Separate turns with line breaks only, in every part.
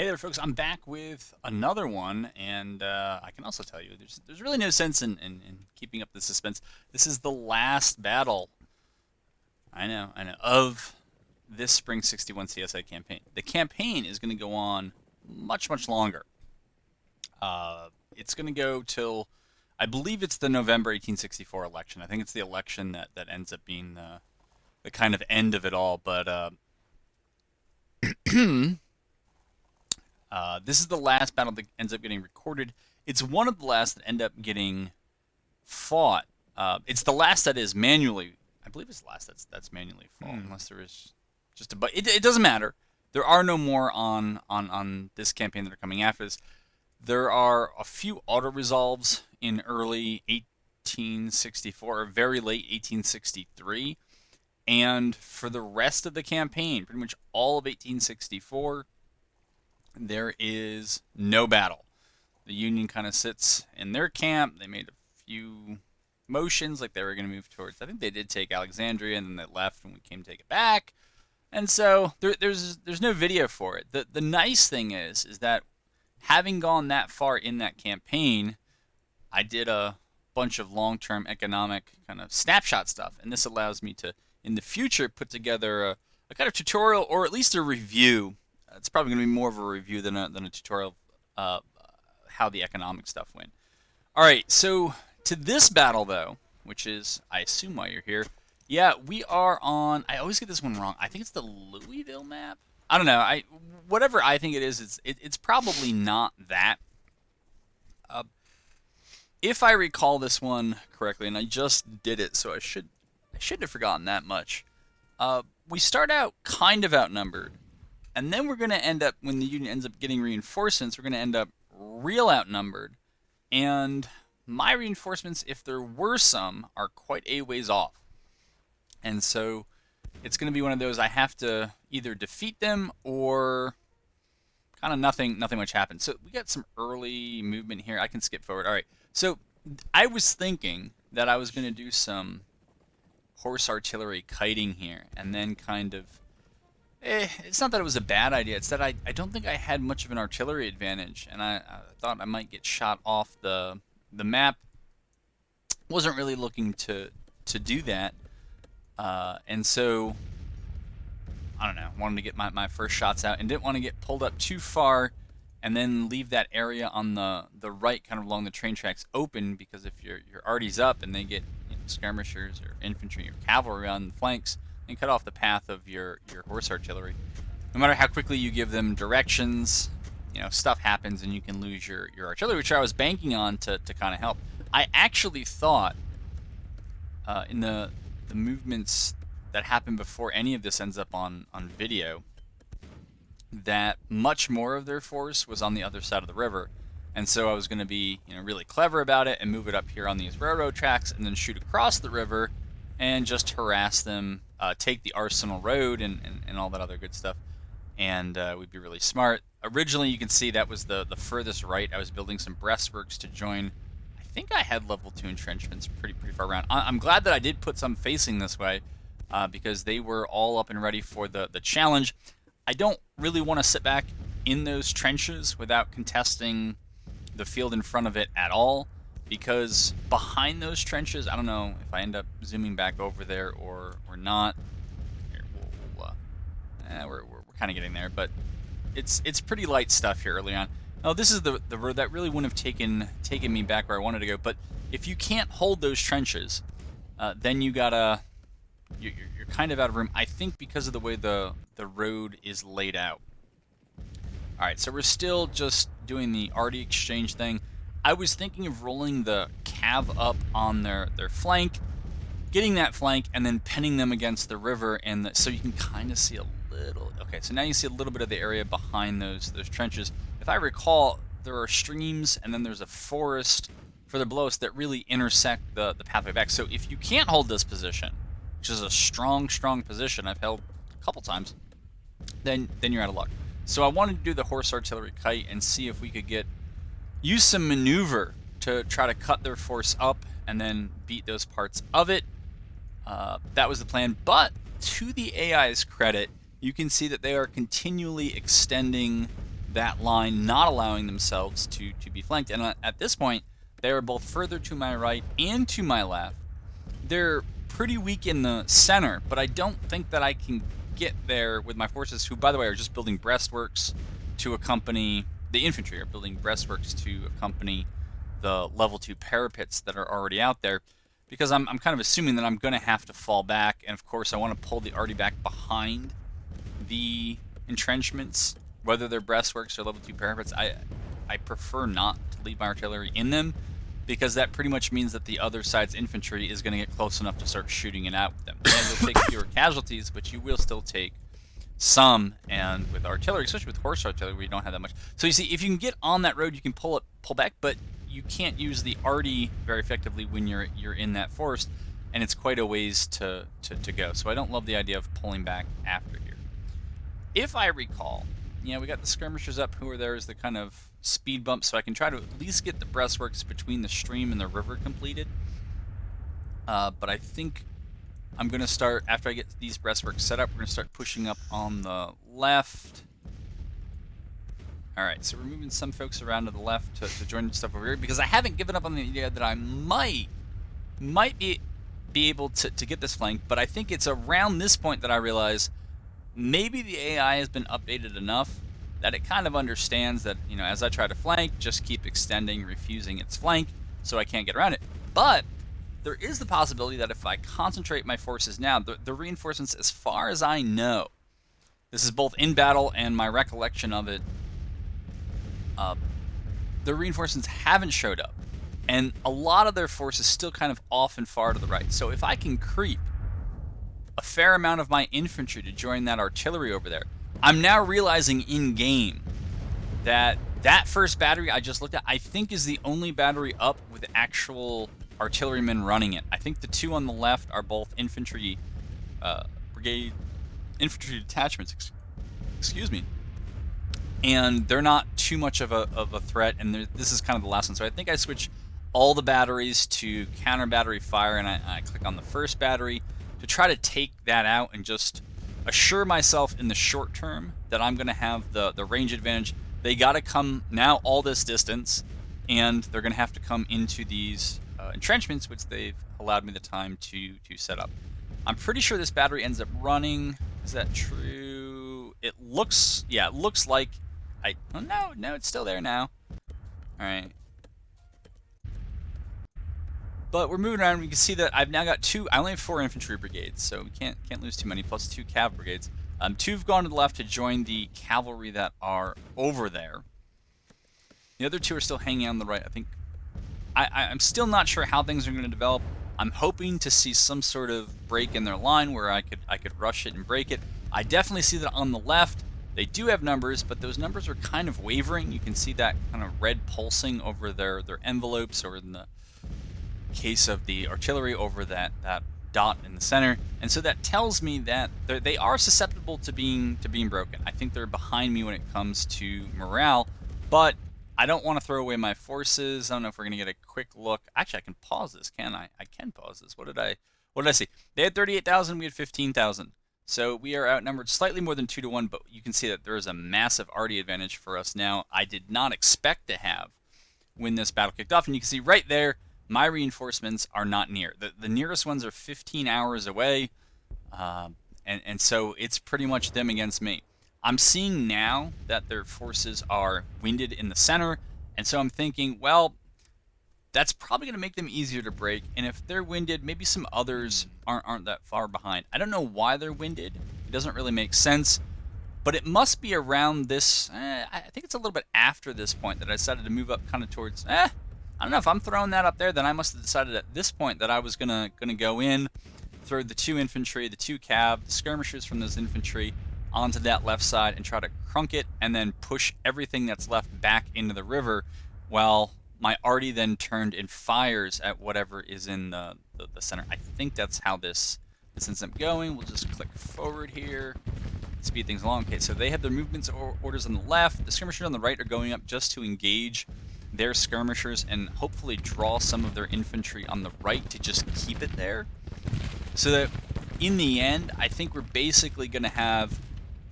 Hey there, folks. I'm back with another one, and I can also tell you there's really no sense in keeping up the suspense. This is the last battle, I know, of this Spring 61 CSA campaign. The campaign is going to go on much longer. It's going to go till, I believe it's the November 1864 election. I think it's the election that ends up being the kind of end of it all, but this is the last battle that ends up getting recorded. It's one of the last that end up getting fought. It's the last that is manually. I believe it's the last that's manually fought, unless there is just a. But it doesn't matter. There are no more on this campaign that are coming after this. There are a few auto resolves in early 1864 or very late 1863, and for the rest of the campaign, pretty much all of 1864. There is no battle. The Union kind of sits in their camp. They made a few motions like they were going to move towards. I think they did take Alexandria, and then they left, and we came to take it back. And so there's no video for it. The nice thing is that having gone that far in that campaign, I did a bunch of long-term economic kind of snapshot stuff, and this allows me to in the future put together a kind of tutorial or at least a review. It's probably going to be more of a review than a tutorial of how the economic stuff went. All right, so to this battle, though, which is, I assume why you're here, yeah, we are on, I always get this one wrong. I think it's the Louisville map. I don't know. Whatever I think it is, it's probably not that. If I recall this one correctly, and I just did it, so I shouldn't have forgotten that much. We start out kind of outnumbered. And then we're going to end up, when the Union ends up getting reinforcements, we're going to end up real outnumbered. And my reinforcements, if there were some, are quite a ways off. And so it's going to be one of those I have to either defeat them or kind of nothing much happens. So we got some early movement here. I can skip forward. All right. So I was thinking that I was going to do some horse artillery kiting here and then kind of it's not that it was a bad idea. It's that I don't think I had much of an artillery advantage, and I thought I might get shot off the map. Wasn't really looking to do that, and so I don't know. Wanted to get my first shots out, and didn't want to get pulled up too far, and then leave that area on the right, kind of along the train tracks, open. Because if your arty's up and they get skirmishers or infantry or cavalry on the flanks, and cut off the path of your horse artillery. No matter how quickly you give them directions, stuff happens and you can lose your artillery, which I was banking on to kind of help. I actually thought in the movements that happened before any of this ends up on video that much more of their force was on the other side of the river. And so I was going to be really clever about it and move it up here on these railroad tracks and then shoot across the river and just harass them, take the Arsenal Road and all that other good stuff, and we'd be really smart. Originally, you can see that was the furthest right. I was building some breastworks to join. I think I had level 2 entrenchments pretty far around. I'm glad that I did put some facing this way, because they were all up and ready for the challenge. I don't really want to sit back in those trenches without contesting the field in front of it at all. Because behind those trenches, I don't know if I end up zooming back over there or not. Here, we're kind of getting there, but it's pretty light stuff here early on. Now this is the road that really wouldn't have taken me back where I wanted to go. But if you can't hold those trenches, then you're kind of out of room. I think because of the way the road is laid out. All right, so we're still just doing the arty exchange thing. I was thinking of rolling the cav up on their flank, getting that flank, and then pinning them against the river, and so you can kind of see a little. Okay, so now you see a little bit of the area behind those trenches. If I recall, there are streams, and then there's a forest further below us that really intersect the pathway back. So if you can't hold this position, which is a strong position I've held a couple times, then you're out of luck. So I wanted to do the horse artillery kite and see if we could use some maneuver to try to cut their force up and then beat those parts of it. That was the plan. But to the AI's credit, you can see that they are continually extending that line, not allowing themselves to be flanked. And at this point, they are both further to my right and to my left. They're pretty weak in the center, but I don't think that I can get there with my forces, who, by the way, are just building breastworks to accompany the infantry, are building breastworks to accompany the level 2 parapets that are already out there, because I'm kind of assuming that I'm going to have to fall back, and of course I want to pull the arty back behind the entrenchments, whether they're breastworks or level 2 parapets. I prefer not to leave my artillery in them, because that pretty much means that the other side's infantry is going to get close enough to start shooting it out with them. And you'll take fewer casualties, but you will still take some, and with artillery, especially with horse artillery, where you don't have that much. So you see, if you can get on that road, you can pull back, but you can't use the arty very effectively when you're in that forest, and it's quite a ways to go. So I don't love the idea of pulling back after here. If I recall, we got the skirmishers up who are there as the kind of speed bump, so I can try to at least get the breastworks between the stream and the river completed. But I think I'm going to start, after I get these breastworks set up, we're going to start pushing up on the left. Alright, so we're moving some folks around to the left to join stuff over here, because I haven't given up on the idea that I might be able to get this flank, but I think it's around this point that I realize maybe the AI has been updated enough that it kind of understands that, as I try to flank, just keep extending, refusing its flank, so I can't get around it. But there is the possibility that if I concentrate my forces now, the reinforcements, as far as I know, this is both in battle and my recollection of it, the reinforcements haven't showed up, and a lot of their force is still kind of off and far to the right. So if I can creep a fair amount of my infantry to join that artillery over there, I'm now realizing in-game that that first battery I just looked at, I think, is the only battery up with actual artillerymen running it. I think the two on the left are both infantry infantry detachments, excuse me, and they're not too much of a threat, and this is kind of the last one. So I think I switch all the batteries to counter battery fire, and I click on the first battery to try to take that out and just assure myself in the short term that I'm going to have the range advantage. They got to come now all this distance, and they're going to have to come into these entrenchments, which they've allowed me the time to set up. I'm pretty sure this battery ends up running. Is that true? It looks, yeah, it looks like oh, no, it's still there now. All right. But we're moving around. We can see that I've now got I only have 4 infantry brigades, so we can't lose too many, plus 2 cav brigades. 2 have gone to the left to join the cavalry that are over there. The other 2 are still hanging on the right. I think I'm still not sure how things are going to develop. I'm hoping to see some sort of break in their line where I could rush it and break it. I definitely see that on the left. They do have numbers, but those numbers are kind of wavering. You can see that kind of red pulsing over their envelopes, or in the case of the artillery, over that dot in the center. And so that tells me that they are susceptible to being broken. I think they're behind me when it comes to morale, but I don't want to throw away my forces. I don't know if we're going to get a quick look. Actually, I can pause this, can I? I can pause this. What did I see? They had 38,000, we had 15,000. So we are outnumbered slightly more than 2 to 1, but you can see that there is a massive arty advantage for us now. I did not expect to have when this battle kicked off, and you can see right there, my reinforcements are not near. The nearest ones are 15 hours away, and so it's pretty much them against me. I'm seeing now that their forces are winded in the center, and so I'm thinking, well, that's probably going to make them easier to break, and if they're winded, maybe some others aren't that far behind. I don't know why they're winded. It doesn't really make sense, but it must be around this, I think it's a little bit after this point that I decided to move up kind of towards, I don't know, if I'm throwing that up there, then I must have decided at this point that I was gonna go in, throw the 2 infantry, the 2 cav, the skirmishers from those infantry onto that left side and try to crunk it, and then push everything that's left back into the river, while my arty then turned and fires at whatever is in the center. I think that's how this ends up going. We'll just click forward here, speed things along. Okay, so they have their movements orders on the left. The skirmishers on the right are going up just to engage their skirmishers and hopefully draw some of their infantry on the right to just keep it there. So that in the end, I think we're basically going to have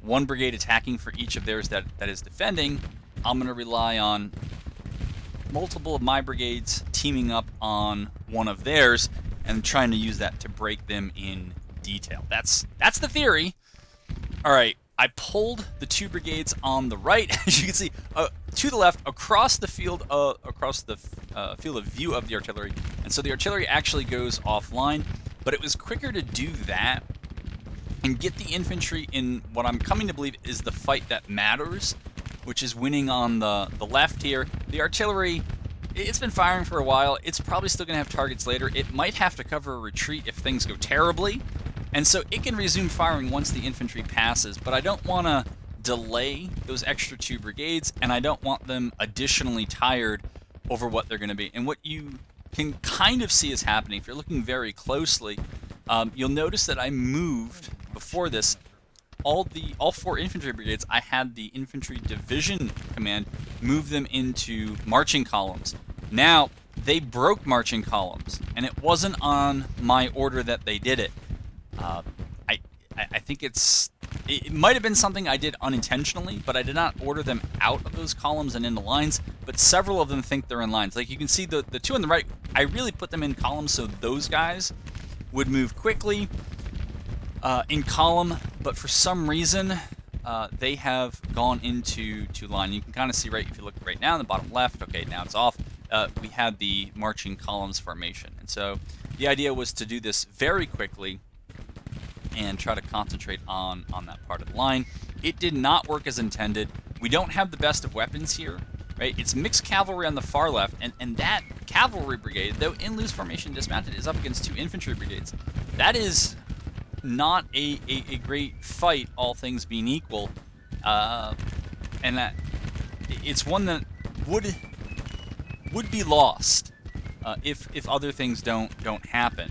one brigade attacking for each of theirs that is defending, I'm going to rely on multiple of my brigades teaming up on one of theirs and trying to use that to break them in detail. That's the theory. All right, I pulled the 2 brigades on the right, as you can see, to the left, across the field of view of the artillery, and so the artillery actually goes offline. But it was quicker to do that and get the infantry in what I'm coming to believe is the fight that matters, which is winning on the left here. The artillery, it's been firing for a while. It's probably still going to have targets later. It might have to cover a retreat if things go terribly. And so it can resume firing once the infantry passes, but I don't want to delay those extra 2 brigades, and I don't want them additionally tired over what they're going to be. And what you can kind of see is happening, if you're looking very closely, you'll notice that I moved, before this, all 4 infantry brigades, I had the infantry division command move them into marching columns. Now, they broke marching columns, and it wasn't on my order that they did it. I think it might have been something I did unintentionally, but I did not order them out of those columns and into lines, but several of them think they're in lines. Like you can see the 2 on the right, I really put them in columns so those guys would move quickly in column, but for some reason they have gone into line. You can kind of see right, if you look right now in the bottom left, okay, now it's off, we had the marching columns formation. And so the idea was to do this very quickly and try to concentrate on that part of the line. It did not work as intended. We don't have the best of weapons here, right? It's mixed cavalry on the far left, and that cavalry brigade, though in loose formation dismounted, is up against 2 infantry brigades. That is not a great fight, all things being equal, and that it's one that would be lost if other things don't happen.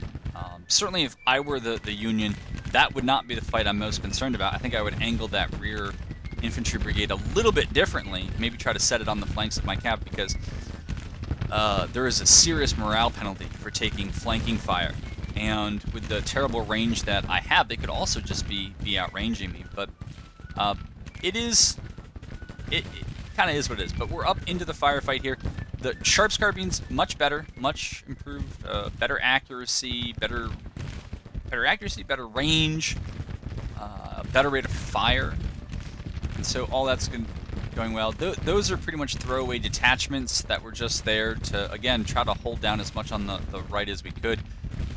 Certainly, if I were the Union, that would not be the fight I'm most concerned about. I think I would angle that rear infantry brigade a little bit differently, maybe try to set it on the flanks of my cav, because there is a serious morale penalty for taking flanking fire. And with the terrible range that I have, they could also just be outranging me. But it kind of is what it is. But we're up into the firefight here. The sharp carbines, much better, much improved, better accuracy, better range, better rate of fire, and so all that's going well. Those are pretty much throwaway detachments that were just there to, again, try to hold down as much on the right as we could.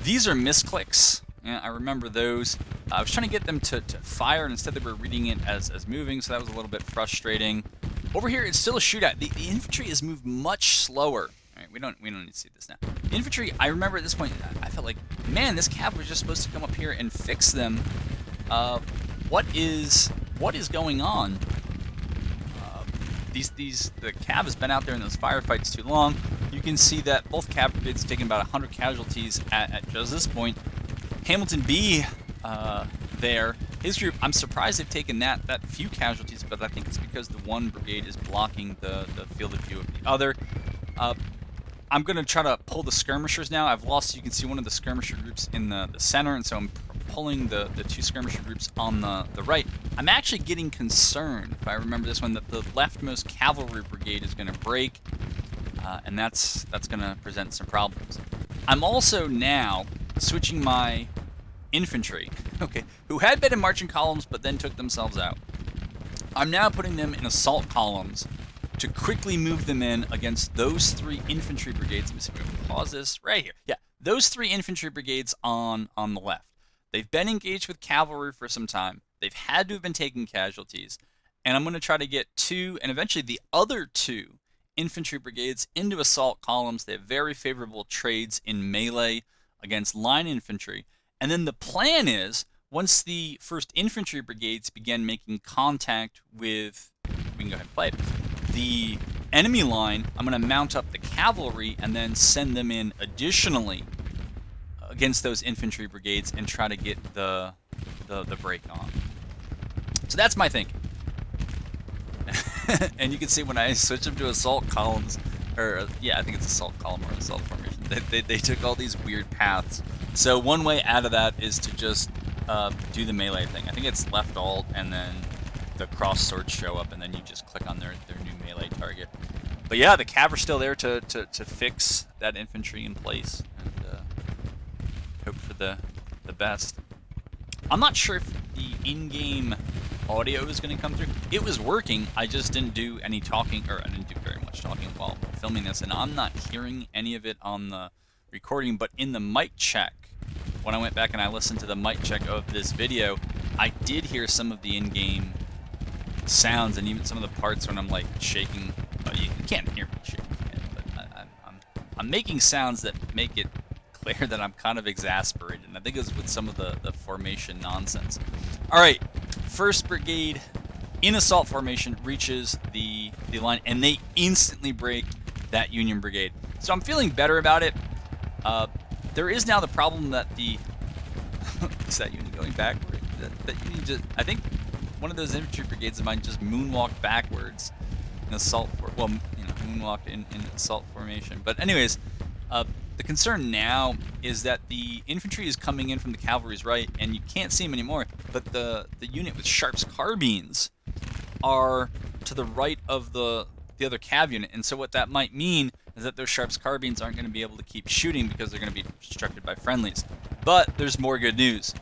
These are misclicks. Yeah, I remember those. I was trying to get them to fire, and instead they were reading it as moving, so that was a little bit frustrating. Over here, it's still a shootout. The infantry has moved much slower. All right, we don't need to see this now. The infantry, I remember at this point, I felt like, man, this cav was just supposed to come up here and fix them. What is going on? The cav has been out there in those firefights too long. You can see that both cav brigades taken about 100 casualties at just this point. Hamilton B there, his group, I'm surprised they've taken that few casualties, but I think it's because the one brigade is blocking the field of view of the other. I'm going to try to pull the skirmishers now. I've lost, you can see one of the skirmisher groups in the center, and so I'm pulling the 2 skirmisher groups on the right. I'm actually getting concerned, if I remember this one, that the leftmost cavalry brigade is going to break, and that's going to present some problems. I'm also now switching my infantry, okay, who had been in marching columns but then took themselves out. I'm now putting them in assault columns to quickly move them in against those 3 infantry brigades. Let me see if we can pause this right here. Yeah, those 3 infantry brigades on the left. They've been engaged with cavalry for some time. They've had to have been taking casualties. And I'm going to try to get 2, and eventually the other 2 infantry brigades into assault columns. They have very favorable trades in melee against line infantry. And then the plan is, once the first infantry brigades begin making contact with, we can go ahead and play it, the enemy line, I'm going to mount up the cavalry and then send them in additionally against those infantry brigades and try to get the break on. So that's my thinking. And you can see when I switch them to assault columns, or yeah, I think it's assault column or assault formation, they took all these weird paths. So one way out of that is to just do the melee thing. I think it's left alt and then the cross swords show up, and then you just click on their new melee target. But yeah, the cav are still there to fix that infantry in place, and hope for the best. I'm not sure if the in-game audio is going to come through. It was working, I just didn't do any talking, or I didn't do very much talking while filming this, and I'm not hearing any of it on the recording, but in the mic check, when I went back and I listened to the mic check of this video, I did hear some of the in-game sounds, and even some of the parts when I'm like shaking. You can't hear me shaking, but I'm making sounds that make it clear that I'm kind of exasperated, and I think it's with some of the formation nonsense. Alright, 1st Brigade in assault formation reaches the line, and they instantly break that Union Brigade. So I'm feeling better about it. There is now the problem that is that Union going backward? That Union just, I think one of those infantry brigades of mine just moonwalked backwards in assault, moonwalked in assault formation. But anyways, the concern now is that the infantry is coming in from the cavalry's right, and you can't see them anymore, but the unit with Sharp's carbines are to the right of the other cav unit, and so what that might mean is that those Sharp's carbines aren't going to be able to keep shooting because they're going to be obstructed by friendlies. But there's more good news.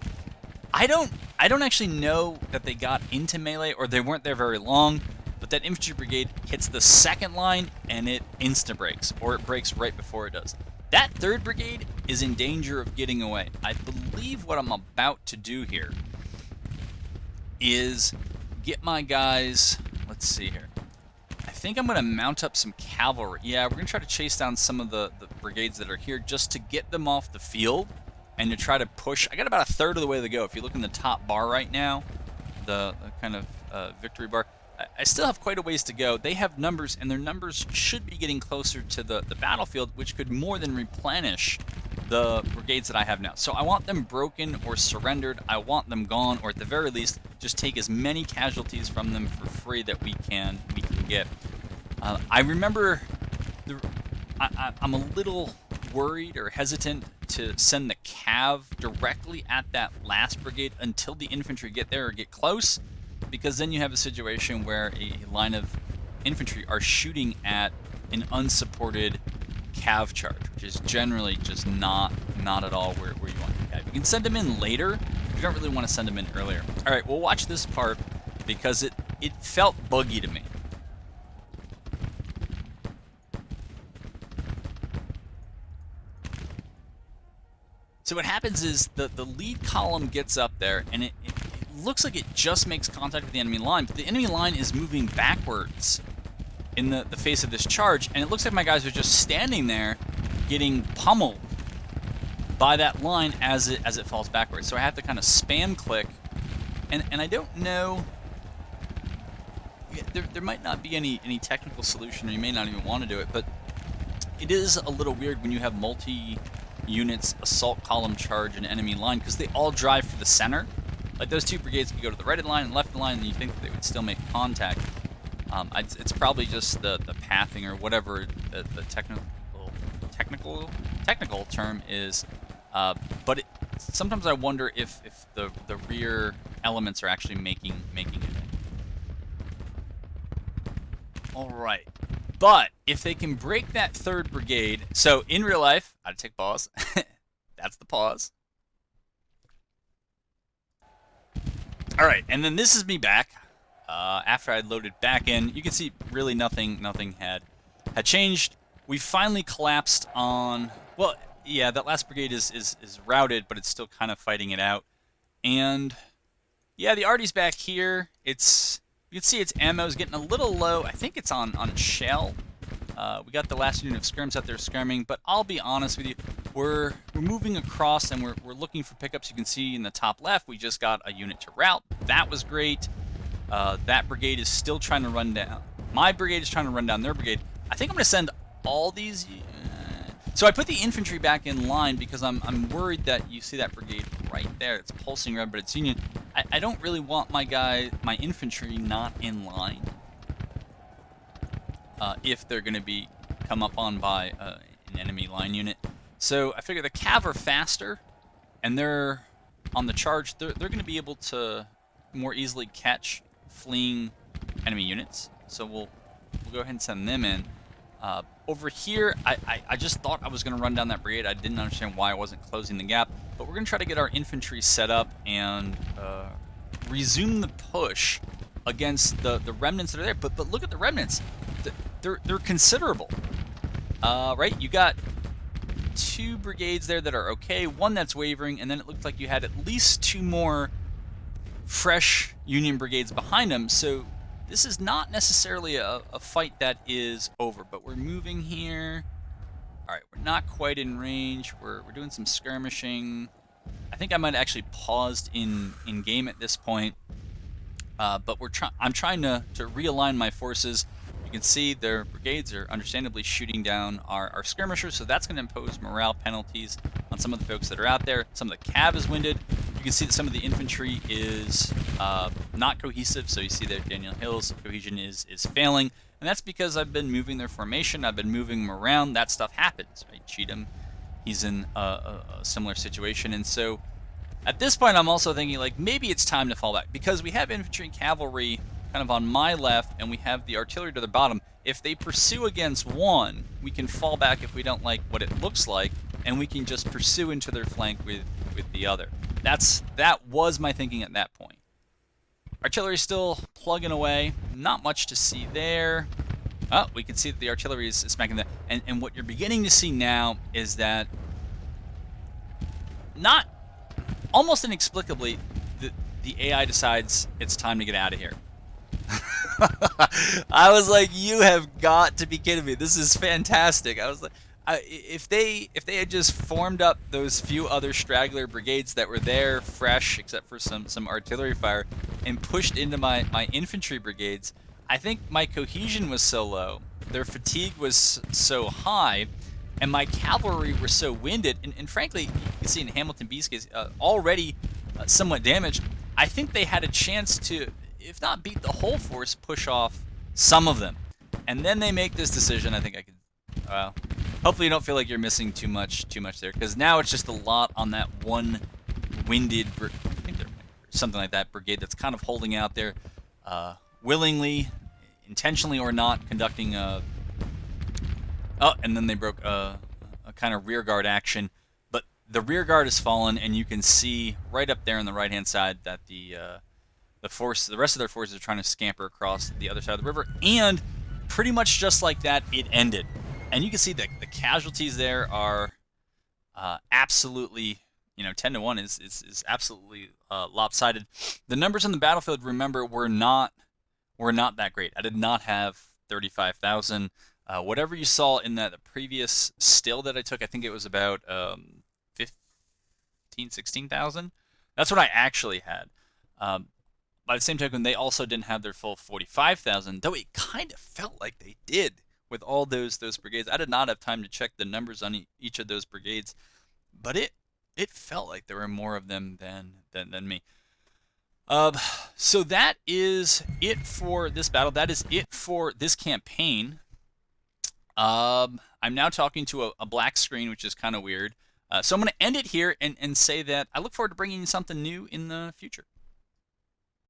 I don't actually know that they got into melee, or they weren't there very long, but that infantry brigade hits the 2nd line and it insta-breaks, or it breaks right before it does. That 3rd Brigade is in danger of getting away. I believe what I'm about to do here is get my guys, let's see here. I think I'm going to mount up some cavalry. Yeah, we're going to try to chase down some of the brigades that are here just to get them off the field and to try to push. I got about 1/3 of the way to go. If you look in the top bar right now, the kind of victory bar, I still have quite a ways to go. They have numbers, and their numbers should be getting closer to the battlefield, which could more than replenish the brigades that I have now. So I want them broken or surrendered. I want them gone, or at the very least, just take as many casualties from them for free that we can get. I remember I'm a little worried or hesitant to send the cav directly at that last brigade until the infantry get there or get close, because then you have a situation where a line of infantry are shooting at an unsupported cav charge, which is generally just not at all where you want to cav. You can send them in later, but you don't really want to send them in earlier. Alright, we'll watch this part because it felt buggy to me. So what happens is the lead column gets up there, and it looks like it just makes contact with the enemy line, but the enemy line is moving backwards in the face of this charge, and it looks like my guys are just standing there getting pummeled by that line as it falls backwards. So I have to kind of spam click, and I don't know, there might not be any technical solution, or you may not even want to do it, but it is a little weird when you have multi-units assault column charge an enemy line, because they all drive for the center. Like, those 2 brigades could go to the right of the line and left of the line, and you think that they would still make contact. It's probably just the pathing or whatever the technical term is. But sometimes I wonder if the rear elements are actually making it. All right. But if they can break that 3rd brigade, so in real life, I'd take pause. That's the pause. All right, and then this is me back after I loaded back in. You can see really nothing had changed. We finally collapsed on, well, yeah, that last brigade is routed, but it's still kind of fighting it out. And yeah, the arty's back here. You can see its ammo is getting a little low. I think it's on shell. We got the last unit of skirms out there skirming, but I'll be honest with you, we're moving across and we're looking for pickups. You can see in the top left, we just got a unit to rout. That was great. That brigade is still trying to run down. My brigade is trying to run down their brigade. I think I'm going to send all these. So I put the infantry back in line because I'm worried that you see that brigade right there. It's pulsing red, but it's Union. I don't really want my infantry not in line. If they're going to be come up on by an enemy line unit. So I figure the cav are faster, and they're on the charge. They're going to be able to more easily catch fleeing enemy units. So we'll go ahead and send them in. Over here, I just thought I was going to run down that brigade. I didn't understand why I wasn't closing the gap. But we're going to try to get our infantry set up and resume the push against the remnants that are there. But look at the remnants. They're considerable. Right? You got 2 brigades there that are okay, 1 that's wavering, and then it looked like you had at least 2 more fresh Union brigades behind them. So this is not necessarily a fight that is over, but we're moving here. All right, we're not quite in range. We're doing some skirmishing. I think I might have actually paused in game at this point, but I'm trying to realign my forces. You can see their brigades are understandably shooting down our skirmishers, so that's going to impose morale penalties on some of the folks that are out there. Some of the cav is winded. You can see that some of the infantry is not cohesive, so you see that Daniel Hill's cohesion is failing, and that's because I've been moving their formation. I've been moving them around. That stuff happens, right? Cheatham, he's in a similar situation, and so at this point I'm also thinking like maybe it's time to fall back because we have infantry and cavalry kind of on my left, and we have the artillery to the bottom. If they pursue against one, we can fall back if we don't like what it looks like, and we can just pursue into their flank with the other. That was my thinking at that point. Artillery's still plugging away. Not much to see there. Oh, we can see that the artillery is smacking that. And what you're beginning to see now is that almost inexplicably, the AI decides it's time to get out of here. I was like, you have got to be kidding me. This is fantastic. I was like, if they had just formed up those few other straggler brigades that were there fresh, except for some artillery fire, and pushed into my infantry brigades, I think my cohesion was so low, their fatigue was so high, and my cavalry were so winded, and frankly, you can see in Hamilton B's case, already somewhat damaged. I think they had a chance to, if not beat the whole force, push off some of them. And then they make this decision. I think I could, hopefully you don't feel like you're missing too much there, because now it's just a lot on that one winded, I think they're something like that, brigade that's kind of holding out there, willingly, intentionally or not, conducting a, and then they broke a kind of rear guard action. But the rear guard has fallen, and you can see right up there on the right-hand side that the rest of their forces are trying to scamper across the other side of the river, and pretty much just like that, it ended. And you can see that the casualties there are absolutely, 10-1 is absolutely lopsided. The numbers on the battlefield, remember, were not that great. I did not have 35,000. Whatever you saw in the previous still that I took, I think it was about 16,000. That's what I actually had. By the same token, they also didn't have their full 45,000, though it kind of felt like they did with all those brigades. I did not have time to check the numbers on each of those brigades, but it felt like there were more of them than me. So that is it for this battle. That is it for this campaign. I'm now talking to a black screen, which is kind of weird. So I'm going to end it here and say that I look forward to bringing you something new in the future.